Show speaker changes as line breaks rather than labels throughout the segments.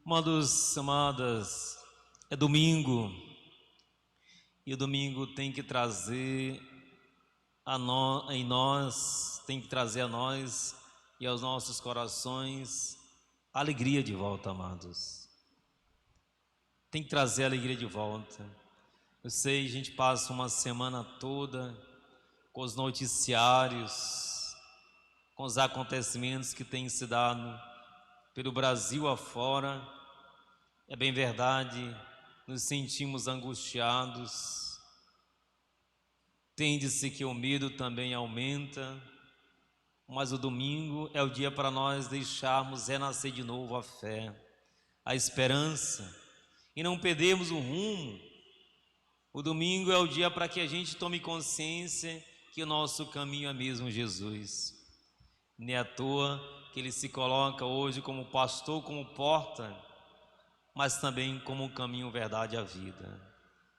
Amados, amadas, é domingo e o domingo tem que trazer tem que trazer a nós e aos nossos corações alegria de volta, amados. Tem que trazer alegria de volta. Eu sei, a gente passa uma semana toda com os noticiários, com os acontecimentos que têm se dado pelo Brasil afora. É bem verdade, nos sentimos angustiados, tende-se que o medo também aumenta, mas o domingo é o dia para nós deixarmos renascer de novo a fé, a esperança, e não perdermos o rumo. O domingo é o dia para que a gente tome consciência que o nosso caminho é mesmo Jesus. Nem à toa que Ele se coloca hoje como pastor, como porta, mas também como o caminho, verdade e a vida.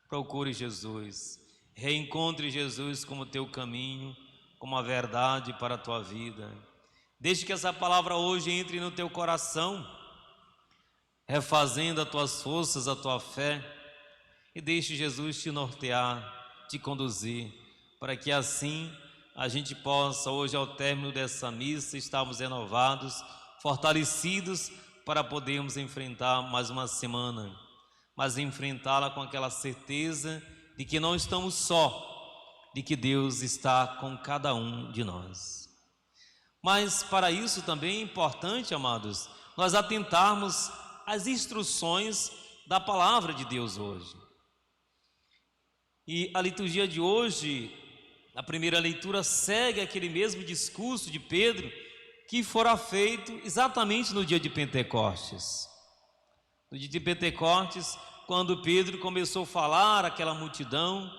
Procure Jesus, reencontre Jesus como teu caminho, como a verdade para a tua vida. Deixe que essa palavra hoje entre no teu coração, refazendo as tuas forças, a tua fé, e deixe Jesus te nortear, te conduzir, para que assim a gente possa hoje, ao término dessa missa, estarmos renovados, fortalecidos, para podermos enfrentar mais uma semana, mas enfrentá-la com aquela certeza de que não estamos só, de que Deus está com cada um de nós. Mas para isso também é importante, amados, nós atentarmos às instruções da palavra de Deus hoje. E a liturgia de hoje, a primeira leitura, segue aquele mesmo discurso de Pedro que fora feito exatamente no dia de Pentecostes. No dia de Pentecostes, quando Pedro começou a falar àquela multidão,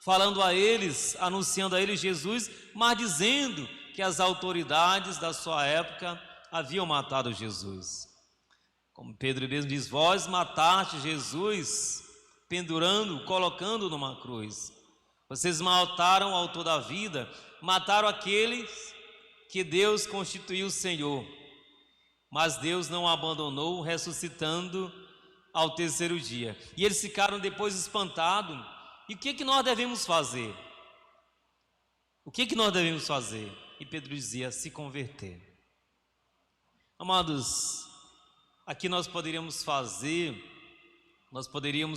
falando a eles, anunciando a eles Jesus, mas dizendo que as autoridades da sua época haviam matado Jesus. Como Pedro mesmo diz: vós mataste Jesus, pendurando, colocando numa cruz. Vocês mataram o autor da vida, mataram aqueles que Deus constituiu Senhor, mas Deus não o abandonou, ressuscitando ao terceiro dia. E eles ficaram depois espantados. E o que nós devemos fazer? O que nós devemos fazer? E Pedro dizia: se converter. Amados, aqui nós poderíamos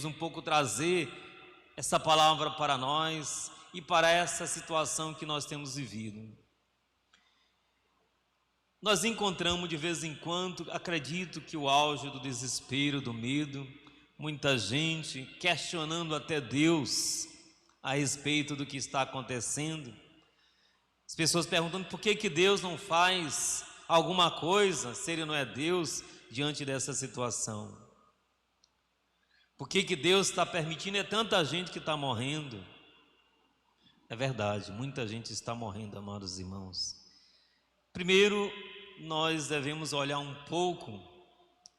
um pouco trazer essa palavra para nós e para essa situação que nós temos vivido. Nós encontramos de vez em quando, acredito que o auge do desespero, do medo, muita gente questionando até Deus a respeito do que está acontecendo. As pessoas perguntando por que Deus não faz alguma coisa, se Ele não é Deus, diante dessa situação. Por que Deus está permitindo? É tanta gente que está morrendo. É verdade, muita gente está morrendo, amados irmãos. Primeiro, nós devemos olhar um pouco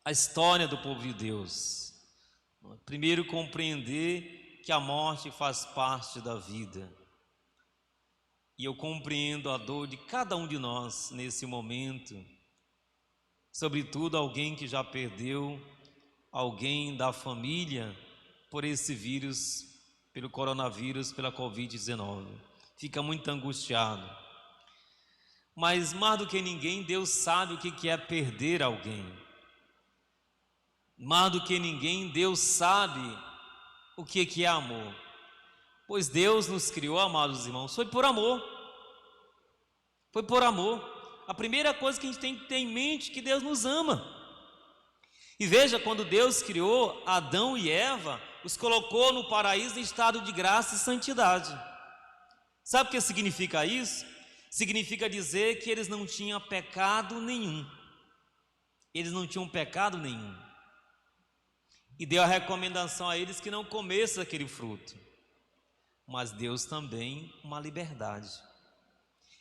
a história do povo de Deus. Primeiro, compreender que a morte faz parte da vida. E eu compreendo a dor de cada um de nós nesse momento, sobretudo alguém que já perdeu alguém da família por esse vírus, pelo coronavírus, pela Covid-19. Fica muito angustiado. Mas mais do que ninguém, Deus sabe o que é perder alguém. Mais do que ninguém, Deus sabe o que é amor. Pois Deus nos criou, amados irmãos, foi por amor. Foi por amor. A primeira coisa que a gente tem que ter em mente é que Deus nos ama. E veja, quando Deus criou Adão e Eva, os colocou no paraíso em estado de graça e santidade. Sabe o que significa isso? Significa dizer que eles não tinham pecado nenhum. Eles não tinham pecado nenhum. E deu a recomendação a eles que não comessem aquele fruto. Mas Deus também uma liberdade.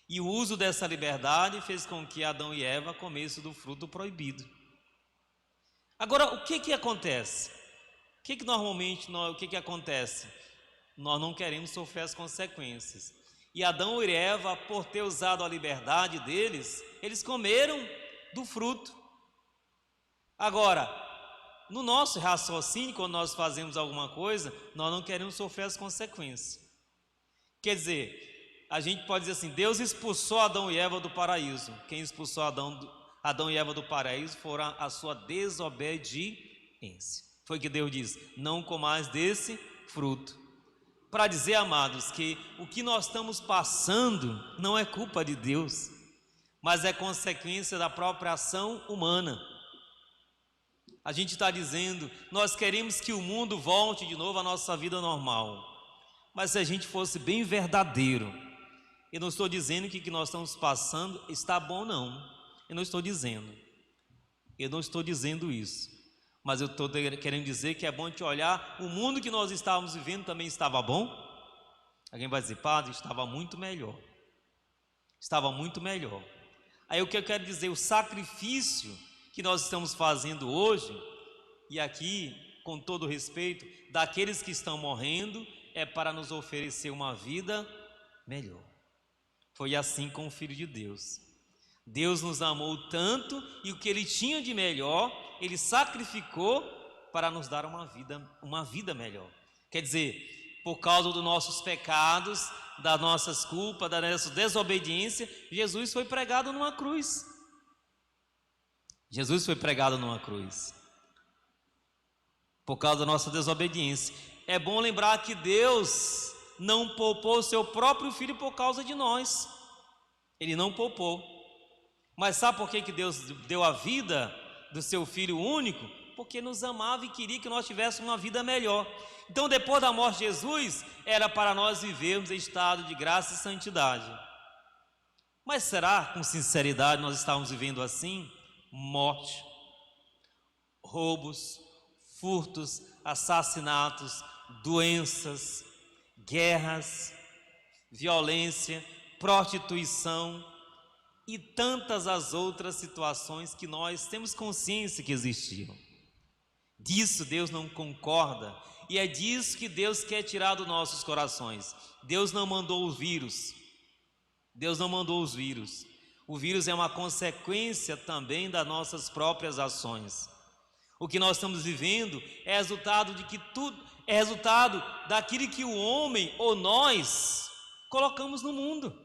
E o uso dessa liberdade fez com que Adão e Eva comessem do fruto proibido. Agora, o que acontece? O que acontece? Nós não queremos sofrer as consequências. E Adão e Eva, por ter usado a liberdade deles, eles comeram do fruto. Agora, no nosso raciocínio, quando nós fazemos alguma coisa, nós não queremos sofrer as consequências. Quer dizer, a gente pode dizer assim: Deus expulsou Adão e Eva do paraíso. Quem expulsou Adão e Eva do paraíso foi a sua desobediência. Foi que Deus diz: não comais desse fruto. Para dizer, amados, que o que nós estamos passando não é culpa de Deus, mas é consequência da própria ação humana. A gente está dizendo, nós queremos que o mundo volte de novo à nossa vida normal, mas se a gente fosse bem verdadeiro, eu não estou dizendo que o que nós estamos passando está bom, não. Eu não estou dizendo isso, mas eu estou querendo dizer que é bom te olhar, o mundo que nós estávamos vivendo também estava bom? Alguém vai dizer: padre, estava muito melhor. Aí o que eu quero dizer, o sacrifício que nós estamos fazendo hoje, e aqui, com todo respeito, daqueles que estão morrendo, é para nos oferecer uma vida melhor. Foi assim com o Filho de Deus. Deus nos amou tanto, e o que Ele tinha de melhor, Ele sacrificou para nos dar uma vida melhor. Quer dizer, por causa dos nossos pecados, das nossas culpas, da nossa desobediência, Jesus foi pregado numa cruz. Por causa da nossa desobediência. É bom lembrar que Deus não poupou o seu próprio Filho por causa de nós. Ele não poupou. Mas sabe por que Deus deu a vida do seu Filho único? Porque nos amava e queria que nós tivéssemos uma vida melhor. Então, depois da morte de Jesus, era para nós vivermos em estado de graça e santidade. Mas será, com sinceridade, nós estávamos vivendo assim? Morte, roubos, furtos, assassinatos, doenças, guerras, violência, prostituição e tantas as outras situações que nós temos consciência que existiam. Disso Deus não concorda, e é disso que Deus quer tirar dos nossos corações. Deus não mandou o vírus. O vírus é uma consequência também das nossas próprias ações. O que nós estamos vivendo é resultado daquilo que o homem ou nós colocamos no mundo.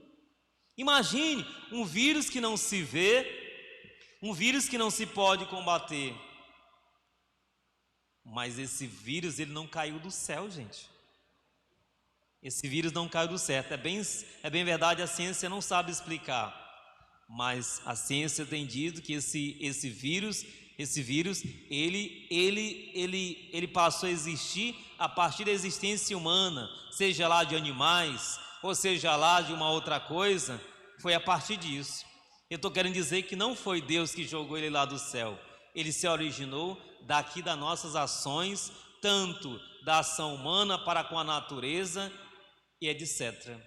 Imagine um vírus que não se vê, um vírus que não se pode combater. Mas esse vírus, ele não caiu do céu, gente. Esse vírus não caiu do céu. É bem verdade, a ciência não sabe explicar. Mas a ciência tem dito que esse vírus, ele passou a existir a partir da existência humana, seja lá de animais, ou seja lá de uma outra coisa, foi a partir disso. Eu estou querendo dizer que não foi Deus que jogou ele lá do céu, ele se originou daqui das nossas ações, tanto da ação humana para com a natureza e etc.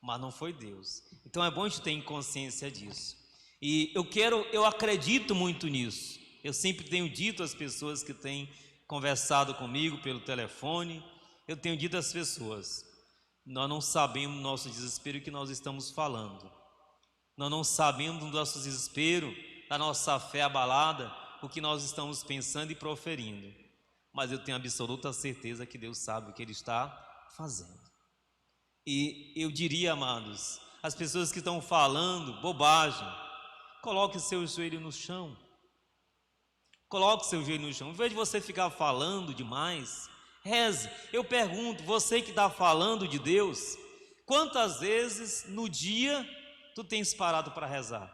Mas não foi Deus. Então é bom a gente ter consciência disso. E eu acredito muito nisso. Eu sempre tenho dito às pessoas que têm conversado comigo pelo telefone, eu tenho dito às pessoas: nós não sabemos no nosso desespero o que nós estamos falando. Nós não sabemos no nosso desespero, da nossa fé abalada, o que nós estamos pensando e proferindo. Mas eu tenho absoluta certeza que Deus sabe o que Ele está fazendo. E eu diria, amados, as pessoas que estão falando bobagem, coloque seu joelho no chão. Em vez de você ficar falando demais, reze. Eu pergunto, você que está falando de Deus, quantas vezes no dia tu tens parado para rezar?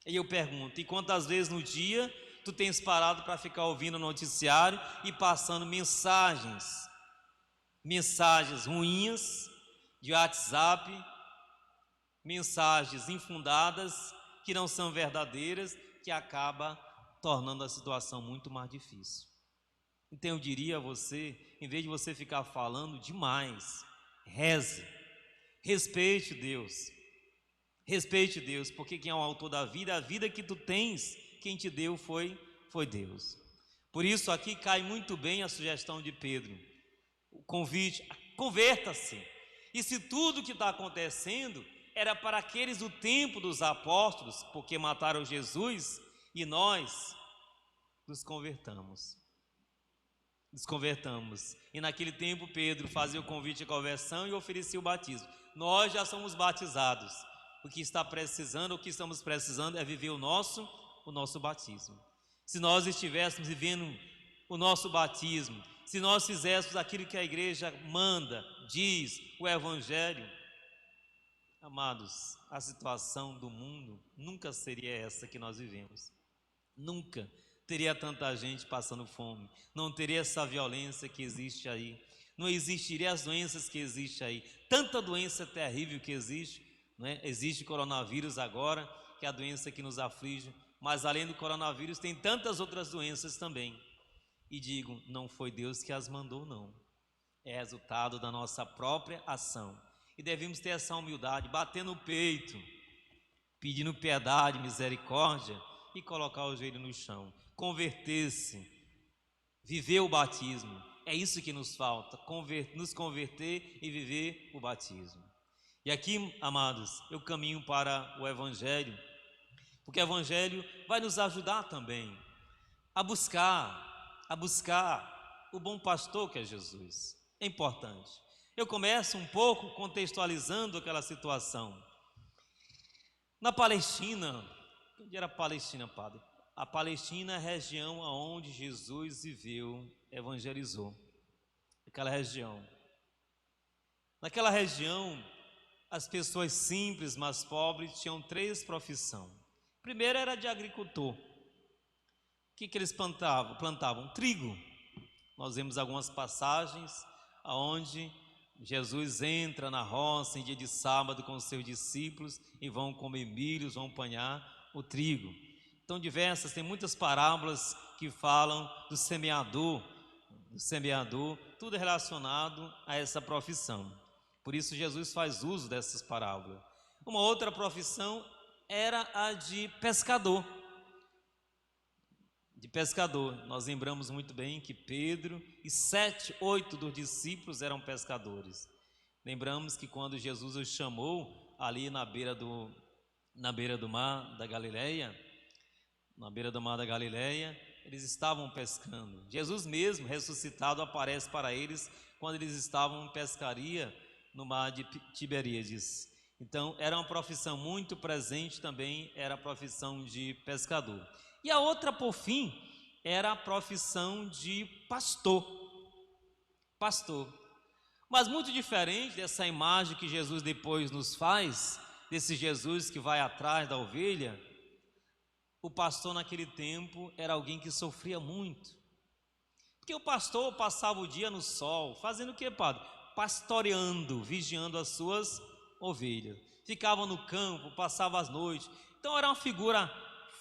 E eu pergunto, e quantas vezes no dia tu tens parado para ficar ouvindo o noticiário e passando mensagens ruins de WhatsApp, mensagens infundadas, que não são verdadeiras, que acaba tornando a situação muito mais difícil. Então eu diria a você, em vez de você ficar falando demais, reze, respeite Deus, porque quem é o autor da vida, a vida que tu tens, quem te deu foi Deus. Por isso aqui cai muito bem a sugestão de Pedro, o convite: converta-se. E se tudo que está acontecendo era para aqueles do tempo dos apóstolos, porque mataram Jesus, e nós, nos convertamos. Nos convertamos. E naquele tempo Pedro fazia o convite à conversão e oferecia o batismo. Nós já somos batizados. O que está precisando, o que estamos precisando é viver o nosso batismo. Se nós estivéssemos vivendo o nosso batismo, se nós fizéssemos aquilo que a igreja manda, diz, o evangelho, amados, a situação do mundo nunca seria essa que nós vivemos. Nunca teria tanta gente passando fome, não teria essa violência que existe aí, não existiria as doenças que existem aí, tanta doença terrível que existe, não é? Existe coronavírus agora, que é a doença que nos aflige, mas além do coronavírus tem tantas outras doenças também. E digo, não foi Deus que as mandou, não. É resultado da nossa própria ação. E devemos ter essa humildade, bater no peito, pedindo piedade, misericórdia e colocar o joelho no chão. Converter-se, viver o batismo. É isso que nos falta, nos converter e viver o batismo. E aqui, amados, eu caminho para o Evangelho, porque o Evangelho vai nos ajudar também a buscar o bom pastor que é Jesus. É importante. Eu começo um pouco contextualizando aquela situação. Na Palestina, onde era a Palestina, padre? A Palestina é a região onde Jesus viveu, evangelizou. Aquela região. Naquela região, as pessoas simples, mas pobres, tinham 3 profissões. Primeiro era de agricultor. O que eles plantavam? Plantavam trigo. Nós vemos algumas passagens onde Jesus entra na roça em dia de sábado com os seus discípulos e vão comer milhos, vão apanhar o trigo. Então tem muitas parábolas que falam do semeador, tudo é relacionado a essa profissão. Por isso Jesus faz uso dessas parábolas. Uma outra profissão era a de pescador. Nós lembramos muito bem que Pedro e 7, 8 dos discípulos eram pescadores. Lembramos que quando Jesus os chamou ali na beira do mar da Galileia, eles estavam pescando. Jesus mesmo, ressuscitado, aparece para eles quando eles estavam em pescaria no mar de Tiberíades. Então, era uma profissão muito presente também, era a profissão de pescador. E a outra, por fim, era a profissão de pastor. Mas muito diferente dessa imagem que Jesus depois nos faz, desse Jesus que vai atrás da ovelha, o pastor naquele tempo era alguém que sofria muito. Porque o pastor passava o dia no sol, fazendo o que, padre? Pastoreando, vigiando as suas ovelhas. Ficava no campo, passava as noites. Então era uma figura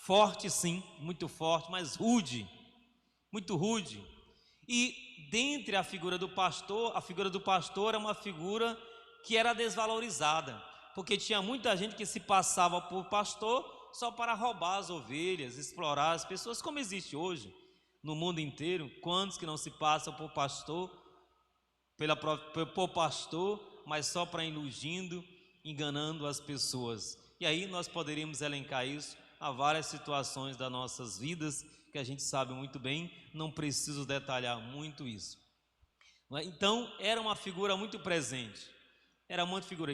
forte, sim, muito forte, mas muito rude. E dentre a figura do pastor era uma figura que era desvalorizada, porque tinha muita gente que se passava por pastor só para roubar as ovelhas, explorar as pessoas, como existe hoje no mundo inteiro. Quantos que não se passam por pastor, mas só para iludindo, enganando as pessoas. E aí nós poderíamos elencar isso a várias situações das nossas vidas, que a gente sabe muito bem, não preciso detalhar muito isso. Então, era uma figura muito presente,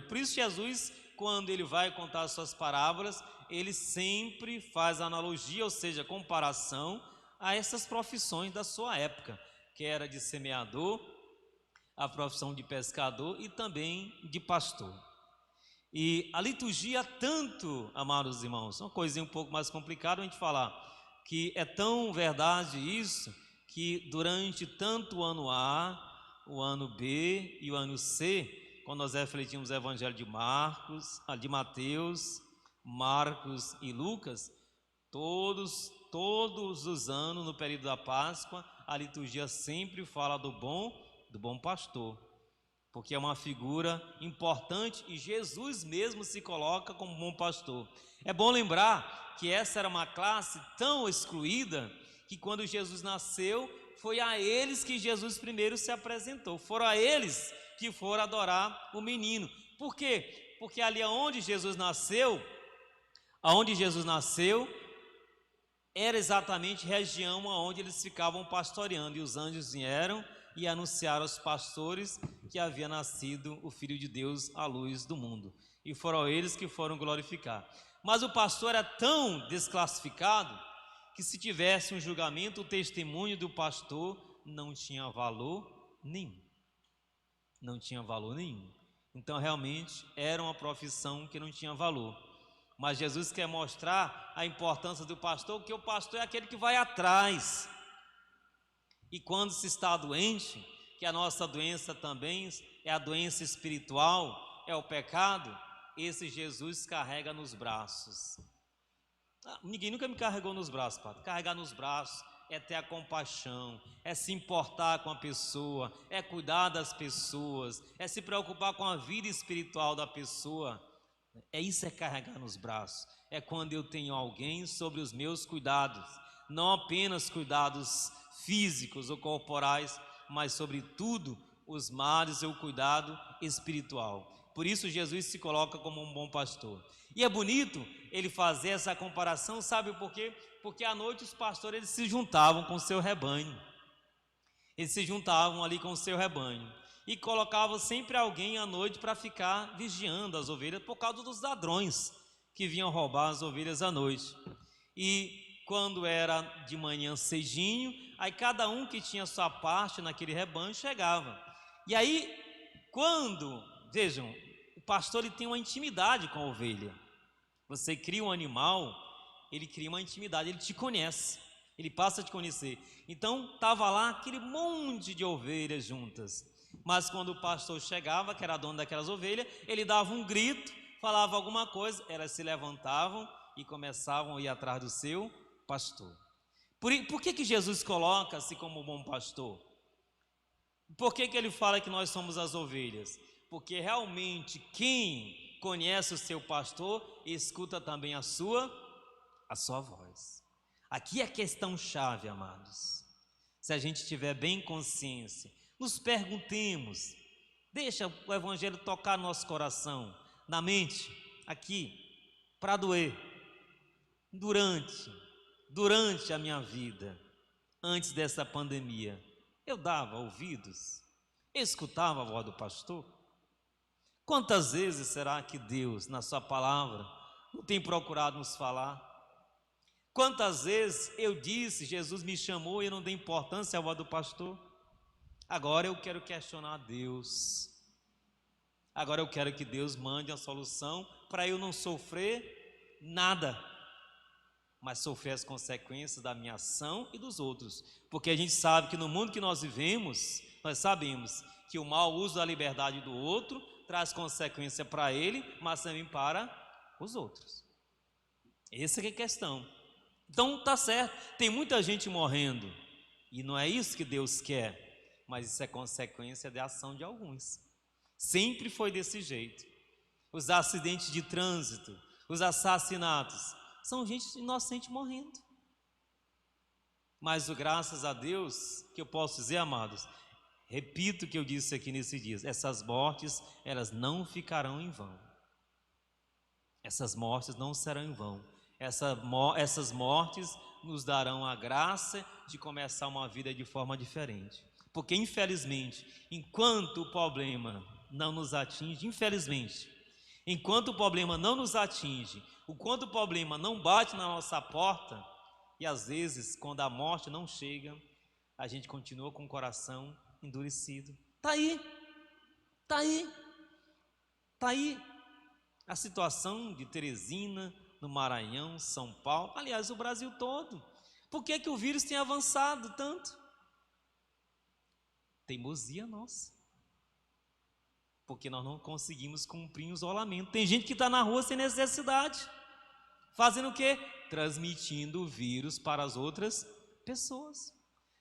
Por isso Jesus, quando ele vai contar as suas parábolas, ele sempre faz analogia, ou seja, comparação a essas profissões da sua época, que era de semeador, a profissão de pescador e também de pastor. E a liturgia tanto, amados irmãos, uma coisinha um pouco mais complicada a gente falar, que é tão verdade isso, que durante tanto o ano A, o ano B e o ano C, quando nós refletimos o evangelho de Mateus, Marcos e Lucas, todos os anos, no período da Páscoa, a liturgia sempre fala do bom pastor, porque é uma figura importante e Jesus mesmo se coloca como bom pastor. É bom lembrar que essa era uma classe tão excluída que quando Jesus nasceu, foi a eles que Jesus primeiro se apresentou, foram a eles que foram adorar o menino. Por quê? Porque ali onde Jesus nasceu, era exatamente região onde eles ficavam pastoreando, e os anjos vieram e anunciaram aos pastores que havia nascido o Filho de Deus, a luz do mundo, e foram eles que foram glorificar. Mas o pastor era tão desclassificado que, se tivesse um julgamento, o testemunho do pastor não tinha valor nenhum. Não tinha valor nenhum. Então, realmente, era uma profissão que não tinha valor. Mas Jesus quer mostrar a importância do pastor, porque o pastor é aquele que vai atrás. E quando se está doente, que a nossa doença também é a doença espiritual, é o pecado, esse Jesus carrega nos braços. Ninguém nunca me carregou nos braços, padre. Carregar nos braços é ter a compaixão, é se importar com a pessoa, é cuidar das pessoas, é se preocupar com a vida espiritual da pessoa. É isso, é carregar nos braços. É quando eu tenho alguém sobre os meus cuidados, não apenas cuidados físicos ou corporais, mas sobretudo os males e o cuidado espiritual. Por isso Jesus se coloca como um bom pastor. E é bonito ele fazer essa comparação, sabe por quê? Porque à noite os pastores eles se juntavam com o seu rebanho. Eles se juntavam ali com o seu rebanho e colocavam sempre alguém à noite para ficar vigiando as ovelhas por causa dos ladrões que vinham roubar as ovelhas à noite. E quando era de manhã cedinho, aí cada um que tinha sua parte naquele rebanho chegava. E aí, vejam, o pastor ele tem uma intimidade com a ovelha. Você cria um animal, ele cria uma intimidade, ele te conhece, ele passa a te conhecer. Então, estava lá aquele monte de ovelhas juntas. Mas quando o pastor chegava, que era dono daquelas ovelhas, ele dava um grito, falava alguma coisa, elas se levantavam e começavam a ir atrás do seu pastor. Por que Jesus coloca-se como bom pastor? Por que ele fala que nós somos as ovelhas? Porque realmente quem conhece o seu pastor, escuta também a sua voz. Aqui é a questão chave, amados. Se a gente tiver bem consciência, nos perguntemos, deixa o evangelho tocar nosso coração, na mente, aqui, para doer. Durante a minha vida, antes dessa pandemia, eu dava ouvidos, eu escutava a voz do pastor. Quantas vezes será que Deus, na sua palavra, não tem procurado nos falar? Quantas vezes eu disse, Jesus me chamou e eu não dei importância à voz do pastor? Agora eu quero questionar Deus. Agora eu quero que Deus mande a solução para eu não sofrer nada, mas sofrer as consequências da minha ação e dos outros. Porque a gente sabe que no mundo que nós vivemos, nós sabemos que o mau uso da liberdade do outro traz consequência para ele, mas também para os outros. Essa é a questão. Então tá certo, tem muita gente morrendo, e não é isso que Deus quer, mas isso é consequência da ação de alguns. Sempre foi desse jeito. Os acidentes de trânsito, os assassinatos, são gente inocente morrendo. Mas graças a Deus, que eu posso dizer, amados, repito o que eu disse aqui nesses dias, essas mortes, elas não ficarão em vão. Essas mortes não serão em vão. Essas mortes nos darão a graça de começar uma vida de forma diferente. Porque infelizmente, enquanto o problema não nos atinge, enquanto o problema não nos atinge, enquanto o problema não bate na nossa porta, e às vezes quando a morte não chega, a gente continua com o coração endurecido. Está aí a situação de Teresina, no Maranhão, São Paulo, aliás, o Brasil todo. Por que o vírus tem avançado tanto? Teimosia nossa, porque nós não conseguimos cumprir o isolamento. Tem gente que está na rua sem necessidade, fazendo o quê? Transmitindo o vírus para as outras pessoas.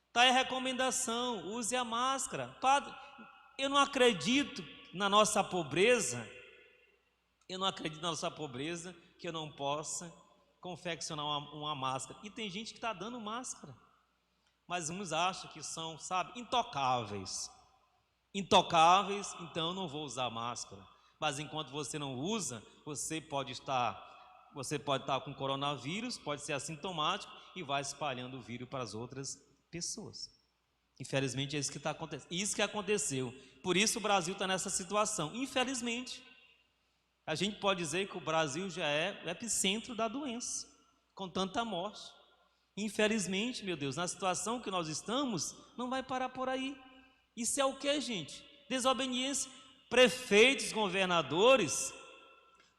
Está aí a recomendação, use a máscara. Padre, eu não acredito na nossa pobreza, que eu não possa confeccionar uma máscara. E tem gente que está dando máscara, mas uns acham que são, intocáveis, então eu não vou usar máscara. Mas enquanto você não usa, você pode estar com coronavírus, pode ser assintomático e vai espalhando o vírus para as outras pessoas. Infelizmente é isso que está acontecendo. Isso que aconteceu. Por isso o Brasil está nessa situação. Infelizmente, a gente pode dizer que o Brasil já é o epicentro da doença, com tanta morte. Infelizmente, meu Deus, na situação que nós estamos, não vai parar por aí. Isso é o que, gente? Desobediência. Prefeitos, governadores,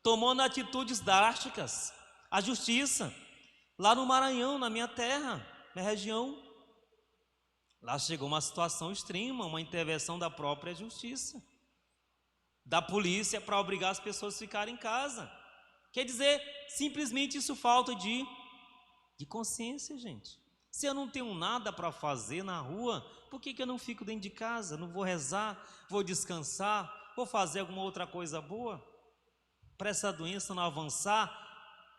tomando atitudes drásticas. A justiça, lá no Maranhão, na minha terra, minha região, lá chegou uma situação extrema, uma intervenção da própria justiça, da polícia, para obrigar as pessoas a ficarem em casa. Quer dizer, simplesmente isso falta de consciência, gente. Se eu não tenho nada para fazer na rua, por que eu não fico dentro de casa? Não vou rezar, vou descansar, vou fazer alguma outra coisa boa? Para essa doença não avançar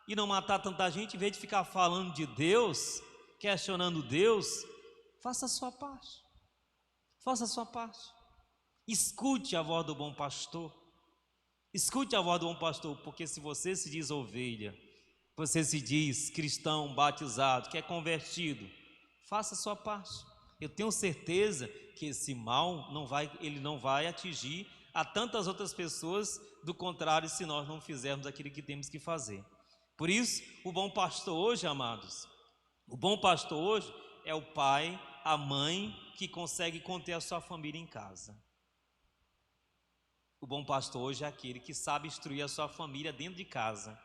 e não matar tanta gente, em vez de ficar falando de Deus, questionando Deus, faça a sua parte. Faça a sua parte. Escute a voz do bom pastor. Escute a voz do bom pastor, porque se você se diz ovelha, você se diz cristão batizado, que é convertido, faça a sua parte. Eu tenho certeza que esse mal ele não vai atingir a tantas outras pessoas, do contrário, se nós não fizermos aquilo que temos que fazer. Por isso, o bom pastor hoje, amados, o bom pastor hoje é o pai, a mãe que consegue conter a sua família em casa. O bom pastor hoje é aquele que sabe instruir a sua família dentro de casa.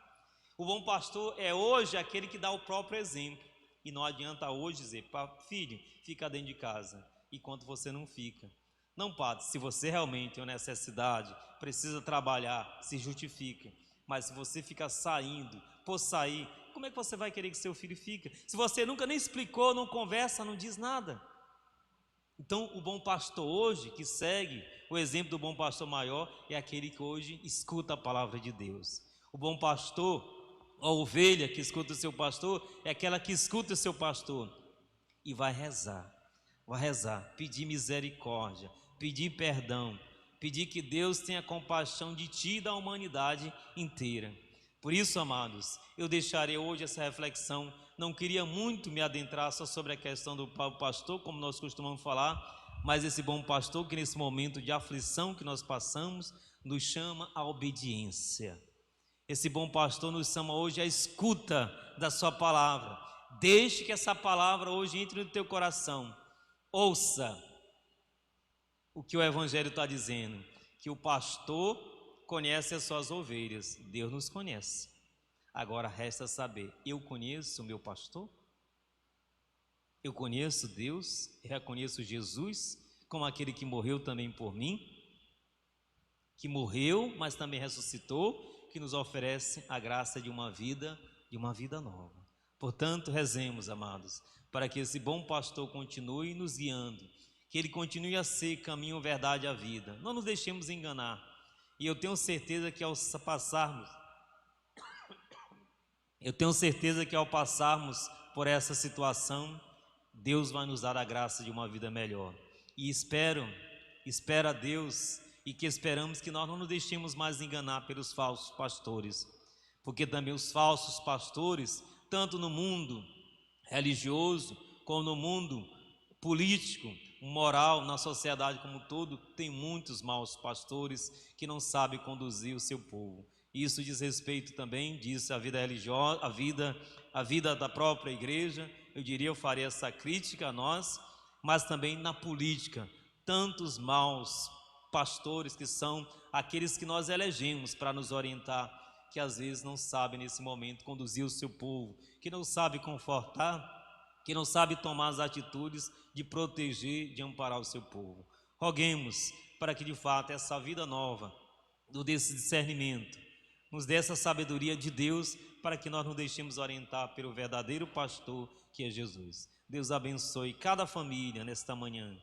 O bom pastor é hoje aquele que dá o próprio exemplo. E não adianta hoje dizer, filho, fica dentro de casa, enquanto você não fica. Não, padre, se você realmente tem uma necessidade, precisa trabalhar, se justifica. Mas se você fica saindo, por sair, como é que você vai querer que seu filho fique? Se você nunca nem explicou, não conversa, não diz nada. Então, o bom pastor hoje, que segue o exemplo do bom pastor maior, é aquele que hoje escuta a palavra de Deus. O bom pastor, a ovelha que escuta o seu pastor, é aquela que escuta o seu pastor e vai rezar, pedir misericórdia, pedir perdão, pedir que Deus tenha compaixão de ti e da humanidade inteira. Por isso, amados, eu deixarei hoje essa reflexão. Não queria muito me adentrar só sobre a questão do pastor, como nós costumamos falar, mas esse bom pastor que nesse momento de aflição que nós passamos, nos chama à obediência. Esse bom pastor nos chama hoje à escuta da sua palavra. Deixe que essa palavra hoje entre no teu coração. Ouça o que o Evangelho está dizendo, que o pastor conhece as suas ovelhas. Deus nos conhece. Agora resta saber, eu conheço o meu pastor? Eu conheço Deus? Eu reconheço Jesus como aquele que morreu também por mim? Que morreu, mas também ressuscitou, que nos oferece a graça de uma vida nova. Portanto, rezemos, amados, para que esse bom pastor continue nos guiando, que ele continue a ser caminho, verdade e a vida. Não nos deixemos enganar. E eu tenho certeza que ao passarmos por essa situação, Deus vai nos dar a graça de uma vida melhor. E espero a Deus, e que esperamos que nós não nos deixemos mais enganar pelos falsos pastores, porque também os falsos pastores, tanto no mundo religioso, como no mundo político, moral, na sociedade como um todo, tem muitos maus pastores que não sabem conduzir o seu povo. Isso diz respeito também, diz a vida religiosa, a vida da própria igreja. Eu faria essa crítica a nós, mas também na política, tantos maus pastores que são aqueles que nós elegemos para nos orientar, que às vezes não sabem nesse momento conduzir o seu povo, que não sabem confortar, que não sabem tomar as atitudes de proteger, de amparar o seu povo. Roguemos para que de fato essa vida nova, desse discernimento, nos dê essa sabedoria de Deus, para que nós nos deixemos orientar pelo verdadeiro pastor que é Jesus. Deus abençoe cada família nesta manhã,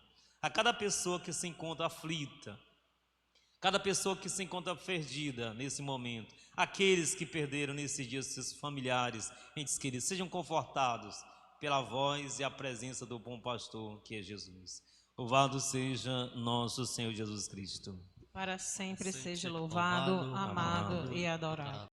a cada pessoa que se encontra aflita, cada pessoa que se encontra perdida nesse momento, aqueles que perderam nesses dias seus familiares, entes queridos, sejam confortados pela voz e a presença do bom pastor que é Jesus. Louvado seja nosso Senhor Jesus Cristo.
Para sempre seja louvado, amado e adorado.